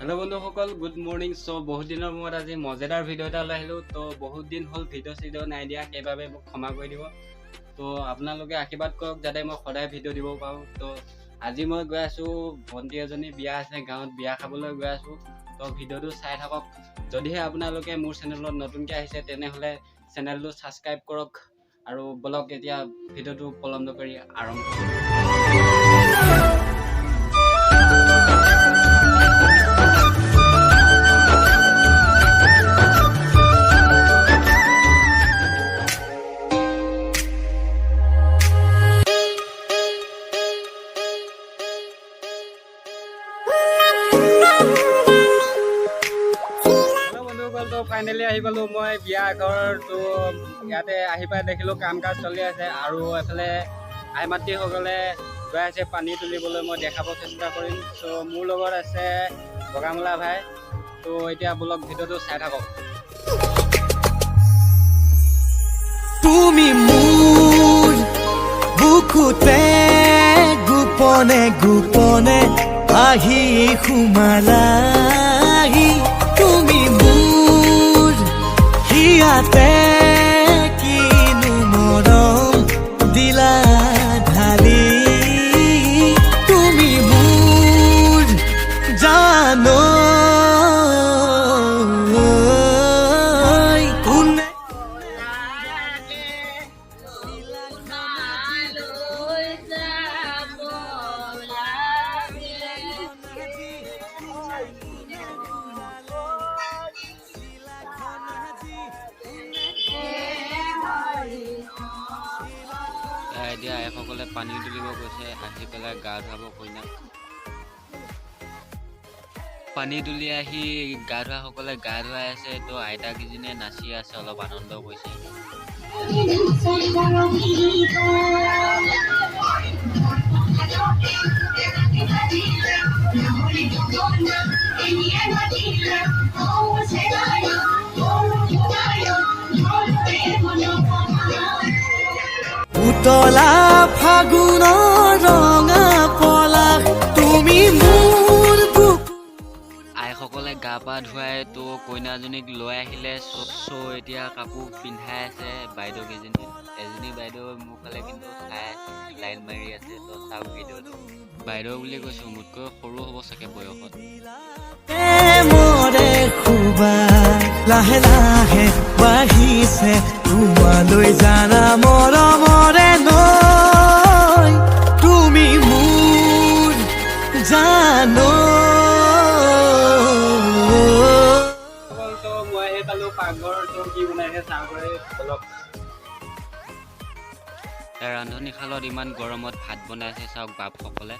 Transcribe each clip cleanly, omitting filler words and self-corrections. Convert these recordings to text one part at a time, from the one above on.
Hello बंधुসকল good morning सो बहुत दिन मूर्त आज मजेदार भिडिओ এটা লৈ আহিলো तो बहुत दिन हल भिडिओ নাই দিয়া সেইবাবে মোক ক্ষমা কৰি দিব तो আপোনালোকে আশীৰ্বাদ কৰক যাতে মই সদায় ভিডিও দিব পাৰো তো আজি মই গৈ আছো ভন্টি এজনী বিয়া আছে গাঁৱত বিয়া খাবলৈ গৈ আছো তো ভিডিওটো চাই থাকক যদিহে আপোনালোকে মোৰ চেনেলত নতুনকৈ আহিছে তেনেহলে চেনেলটো সাবস্ক্ৰাইব কৰক আৰু বলক এতিয়া ভিডিওটো পলম নকৰি আৰম্ভ কৰোঁ तो फाइनली आহি পালো মই বিয়া ঘৰ তো ইয়াতে আহি পাই দেখিলো কাম কাজ চলি আছে আৰু এফালে আই মাটি সকলে গৈ আছে পানী তুলিবলৈ মই দেখাব চেষ্টা কৰিম তো মোৰ লগত আছে বগামলা ভাই তো এতিয়া ব্লগ ভিডিওটো চাই থাকক তুমি মোৰ বুকুতে গোপনে গোপনে আহি সোমালাহি তুমি হিয়াতে কিনো মৰম দিলা ঢালি তুমি মোৰ জানো এতিয়া এসকলে পানী তুলিব গৈছে আহি পেলাই গা ধুৱাব কইনাক পানী তুলি আহি গা ধোৱা সকলে গা ধুৱাই আছে তো আইতা কিজনীয়ে নাচি আছে অলপ আনন্দ কৰিছে উতলা ফাগুনৰ ৰঙা পলাশ তুমি মোৰ আইসকলে গা পা ধুৱাই তো কইনাজনীক লৈ আহিলে চো এতিয়া কাপোৰ পিন্ধাই আছে বাইদেউ কেইজনী এজনী বাইদেউ মোৰ ফালে কিন্তু চাই লাইন মাৰি আছে তো চাওক ভিডিঅ'টো বাইদেউ বুলি কৈছো মোতকৈ সৰু হ'ব চাগে বয়সত মৰে খুবা লাহে লাহে বাঢ়িছে তোমালৈ জানা মৰমৰে নৈ তুমি মোৰ জানো তো মই আহি পালো পাকঘৰটো কি বনাইছে চাবলৈ অলপ ৰান্ধনীশালত ইমান গৰমত ভাত বনাইছে চাওক বাপসকলে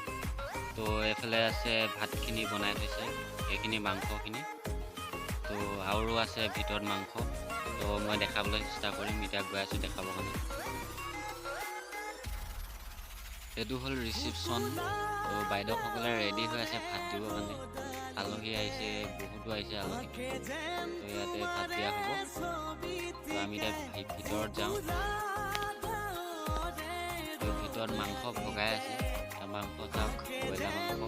তো এফালে আছে ভাতখিনি বনাই থৈছে এইখিনি মাংসখিনি তো আৰু আছে ভিতৰত মাংস তো মই দেখাবলৈ চেষ্টা কৰিম এতিয়া গৈ আছোঁ দেখাবৰ কাৰণে এইটো হ'ল ৰিচিপশ্যন তো বাইদেউসকলে ৰেডি হৈ আছে ভাত দিবৰ কাৰণে আলহী আহিছে বহুতো আহিছে আলহী তো ইয়াতে ভাত দিয়া হ'ব তো আমি এতিয়া ভিতৰত যাওঁ তো ভিতৰত মাংস ভগাই আছে মাংস চাওক ব্ৰইলাৰ মাংস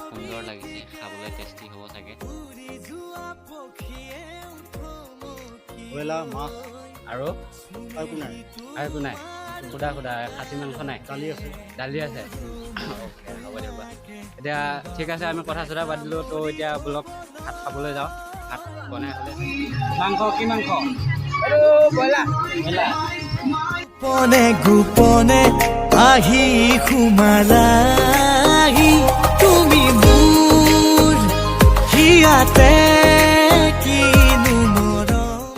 সুন্দৰ লাগিছে খাবলৈ টেষ্টি হ'ব চাগে ব্ৰইলাৰ মাছ আৰু একো নাই একো নাই সুদা সুদা খাচী মাংস নাই দালি আছে অ'কে হ'ব দিয়ক এতিয়া ঠিক আছে আমি কথা চথা পাতিলোঁ তো এতিয়া ব্লগ ভাত খাবলৈ যাওঁ ভাত বনাই হ'লে মাংস কি মাংস এইটো ব্ৰইলাৰ গোপনে গোপনে আহি সোমালাহি তুমি মোৰ হিয়াতে কিনো মৰম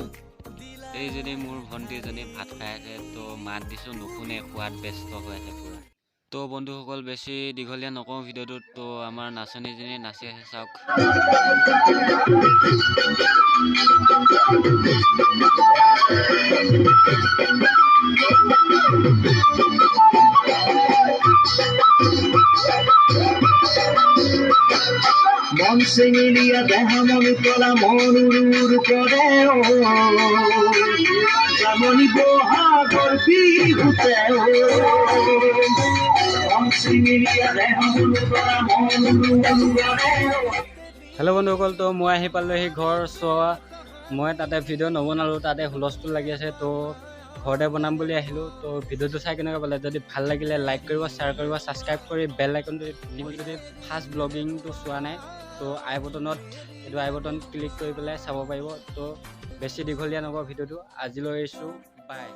এইজনী মোৰ ভণ্টিজনী ভাত খাই আছে তো মাত দিছোঁ নুশুনে খোৱাত ব্যস্ত হৈ আছে পুৰা তো বন্ধুসকল বেছি দীঘলীয়া নকওঁ ভিডিঅ'টোত তো আমাৰ নাচনীজনী নাচি আছে চাওক মন চিঙিলিয়া দেহা মন তলা মনুৰ কৰে যেমনি বহাগৰ বিহুতে চিঙিলিয়া দেহ বোলো তৰা মনুৰুৱৰে হেল্ল' বন্ধুসকল, তো মই আহি পালোহি ঘৰ। চোৱা মই তাতে ভিডিঅ' নবনালোঁ, তাতে হুলস্থুল লাগি আছে, তো ঘৰতে বনাম বুলি আহিলোঁ। তো ভিডিঅ'টো চাই কেনেকুৱা পালে, যদি ভাল লাগিলে লাইক কৰিব, শ্বেয়াৰ কৰিব, ছাবস্ক্ৰাইব কৰি বেল আইকনটো ক্লিক কৰি, যদি ফাৰ্ষ্ট ব্লগিংটো চোৱা নাই তো আই বটনত এইটো আই বটন ক্লিক কৰি পেলাই চাব পাৰিব। তো বেছি দীঘলীয়া নকৰোঁ ভিডিঅ'টো, আজিলৈ এৰিছোঁ, বাই।